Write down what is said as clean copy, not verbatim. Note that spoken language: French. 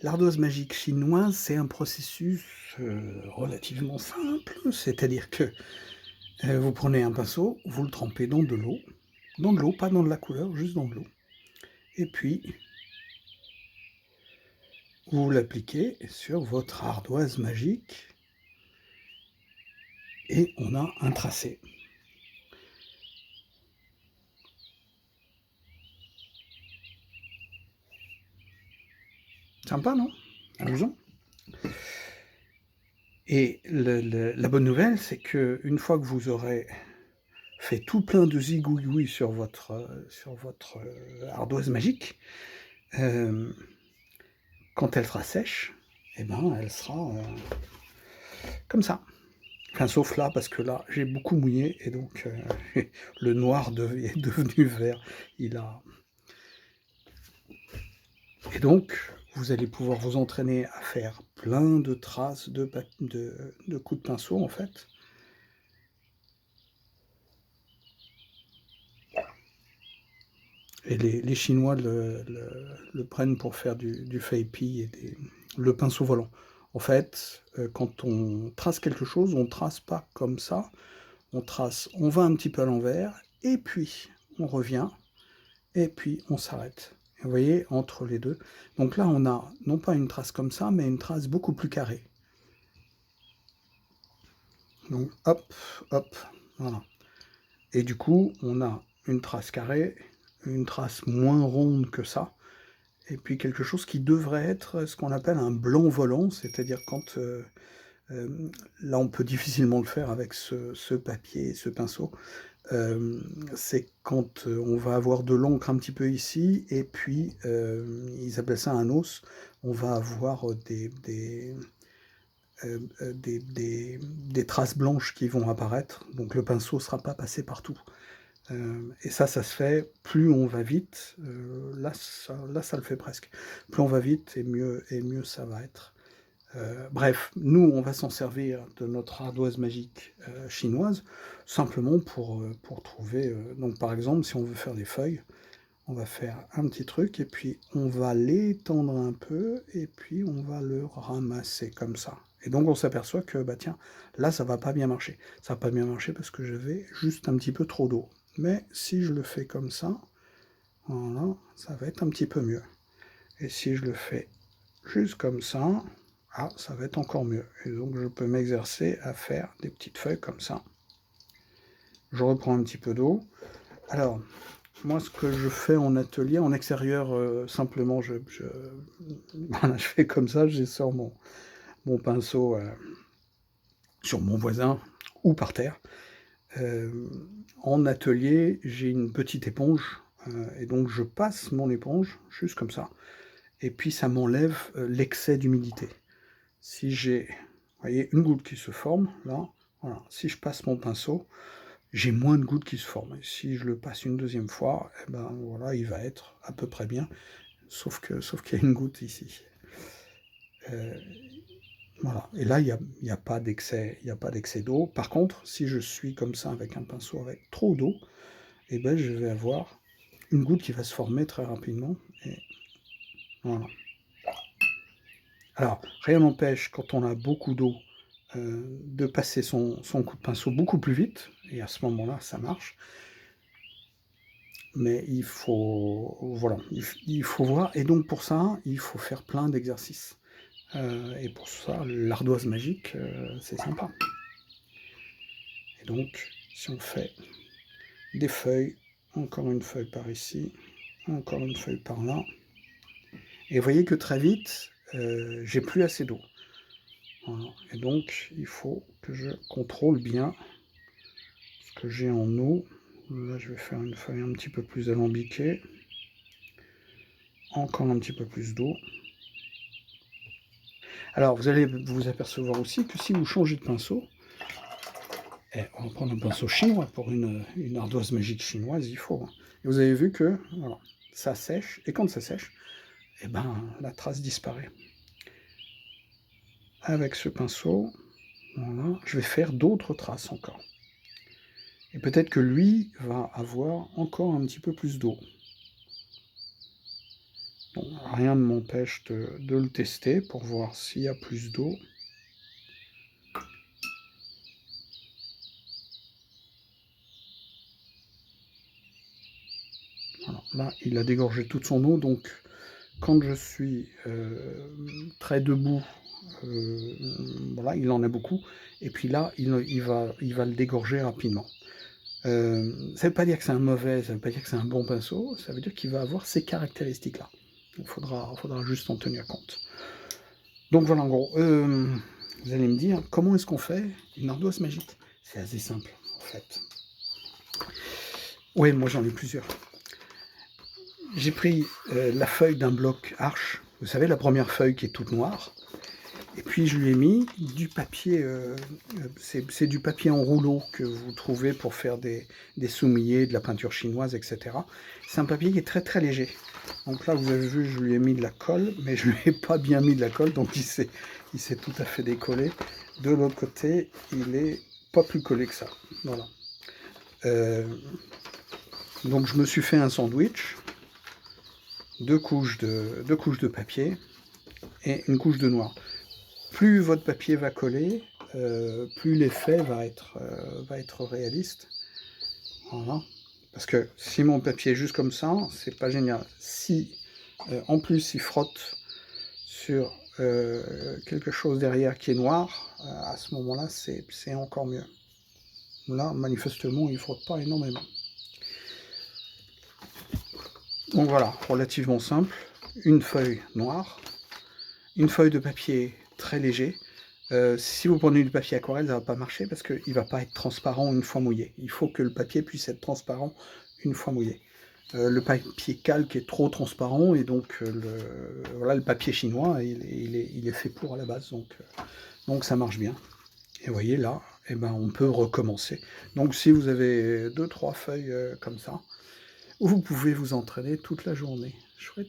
L'ardoise magique chinoise, c'est un processus, relativement simple. C'est-à-dire que, vous prenez un pinceau, vous le trempez dans de l'eau, pas dans de la couleur, juste dans de l'eau et puis vous l'appliquez sur votre ardoise magique et on a un tracé. Sympa, non? Amusant. Et le la bonne nouvelle, c'est qu'une fois que vous aurez fait tout plein de zigouigouis sur votre, ardoise magique, hem, quand elle sera sèche, et ben, elle sera, comme ça. Enfin, sauf là, parce que là, j'ai beaucoup mouillé et donc le noir est devenu vert. Il a Et donc, vous allez pouvoir vous entraîner à faire plein de traces de coups de pinceau, en fait. Et les Chinois le prennent pour faire du Fei-Pi et le pinceau volant. En fait, quand on trace quelque chose, on trace pas comme ça, on va un petit peu à l'envers et puis on revient et puis on s'arrête. Et vous voyez, entre les 2. Donc là, on a non pas une trace comme ça, mais une trace beaucoup plus carrée. Donc hop, hop, voilà. Et du coup, on a une trace carrée, une trace moins ronde que ça, et puis quelque chose qui devrait être ce qu'on appelle un blanc volant, c'est-à-dire quand, là on peut difficilement le faire avec ce papier et ce pinceau, c'est quand, on va avoir de l'encre un petit peu ici et puis, ils appellent ça un os. On va avoir, des traces blanches qui vont apparaître, donc le pinceau ne sera pas passé partout. Et ça se fait, plus on va vite, là ça le fait presque. Plus on va vite et mieux ça va être. Bref, nous, on va s'en servir de notre ardoise magique, chinoise, simplement pour trouver, donc par exemple, si on veut faire des feuilles, on va faire un petit truc et puis on va l'étendre un peu et puis on va le ramasser comme ça. Et donc on s'aperçoit que, bah, tiens, là ça va pas bien marcher. Ça va pas bien marcher parce que j'avais juste un petit peu trop d'eau. Mais si je le fais comme ça, voilà, ça va être un petit peu mieux. Et si je le fais juste comme ça, ah, ça va être encore mieux. Et donc je peux m'exercer à faire des petites feuilles comme ça. Je reprends un petit peu d'eau. Alors, moi, ce que je fais en atelier, en extérieur, simplement, voilà, je fais comme ça, je sors mon pinceau, sur mon voisin ou par terre. En atelier, j'ai une petite éponge, et donc je passe mon éponge, juste comme ça, et puis ça m'enlève, l'excès d'humidité. Si j'ai, vous voyez, une goutte qui se forme, là, voilà, si je passe mon pinceau, j'ai moins de gouttes qui se forment. Et si je le passe une deuxième fois, et ben, voilà, il va être à peu près bien, sauf qu'il y a une goutte ici. Heu, voilà, et là, il y a pas d'excès d'eau. Par contre, si je suis comme ça avec un pinceau avec trop d'eau, et ben, je vais avoir une goutte qui va se former très rapidement et voilà. Alors, rien n'empêche, quand on a beaucoup d'eau, de passer son coup de pinceau beaucoup plus vite et à ce moment-là, ça marche. Mais il faut voilà, il faut voir et donc pour ça, il faut faire plein d'exercices. Et pour ça, l'ardoise magique, c'est sympa. Et donc, si on fait des feuilles, encore une feuille par ici, encore une feuille par là, et vous voyez que très vite, j'ai plus assez d'eau. Voilà, et donc il faut que je contrôle bien ce que j'ai en eau. Là, je vais faire une feuille un petit peu plus alambiquée. Encore un petit peu plus d'eau. Alors, vous allez vous apercevoir aussi que si vous changez de pinceau, on va prendre un pinceau chinois pour une ardoise magique chinoise, il faut, hein. Et vous avez vu que, voilà, ça sèche, et quand ça sèche, et ben, la trace disparaît. Avec ce pinceau, voilà, je vais faire d'autres traces encore. Et peut-être que lui va avoir encore un petit peu plus d'eau. Bon, rien ne m'empêche de le tester pour voir s'il y a plus d'eau. Voilà, là, il a dégorgé toute son eau, donc quand je suis très debout, voilà, il en a beaucoup, et puis là, il va le dégorger rapidement. Ça ne veut pas dire que c'est un mauvais, ça ne veut pas dire que c'est un bon pinceau, ça veut dire qu'il va avoir ces caractéristiques-là. Il faudra juste en tenir compte. Donc voilà, en gros, vous allez me dire, comment est-ce qu'on fait une ardoise magique? C'est assez simple, en fait. Oui, moi j'en ai plusieurs. J'ai pris la feuille d'un bloc Arches, vous savez, la première feuille qui est toute noire, et puis je lui ai mis du papier, c'est du papier en rouleau que vous trouvez pour faire des soumillés, de la peinture chinoise, etc. C'est un papier qui est très très léger. Donc là, vous avez vu, je lui ai mis de la colle, mais je lui ai pas bien mis de la colle, donc il s'est tout à fait décollé. De l'autre côté, il est pas plus collé que ça. Voilà. Donc je me suis fait un sandwich, deux couches de papier et une couche de noir. Plus votre papier va coller, plus l'effet va être réaliste. Voilà. Parce que si mon papier est juste comme ça, c'est pas génial. Si en plus il frotte sur quelque chose derrière qui est noir, à ce moment-là, c'est encore mieux. Là, manifestement, il ne frotte pas énormément. Donc voilà, relativement simple. Une feuille noire, une feuille de papier très léger. Si vous prenez du papier aquarelle, ça ne va pas marcher parce qu'il ne va pas être transparent une fois mouillé. Il faut que le papier puisse être transparent une fois mouillé. Le papier calque est trop transparent et donc voilà, le papier chinois, il est fait pour à la base, donc ça marche bien. Et vous voyez là, eh ben, on peut recommencer. Donc si vous avez 2-3 feuilles comme ça, vous pouvez vous entraîner toute la journée. Chouette.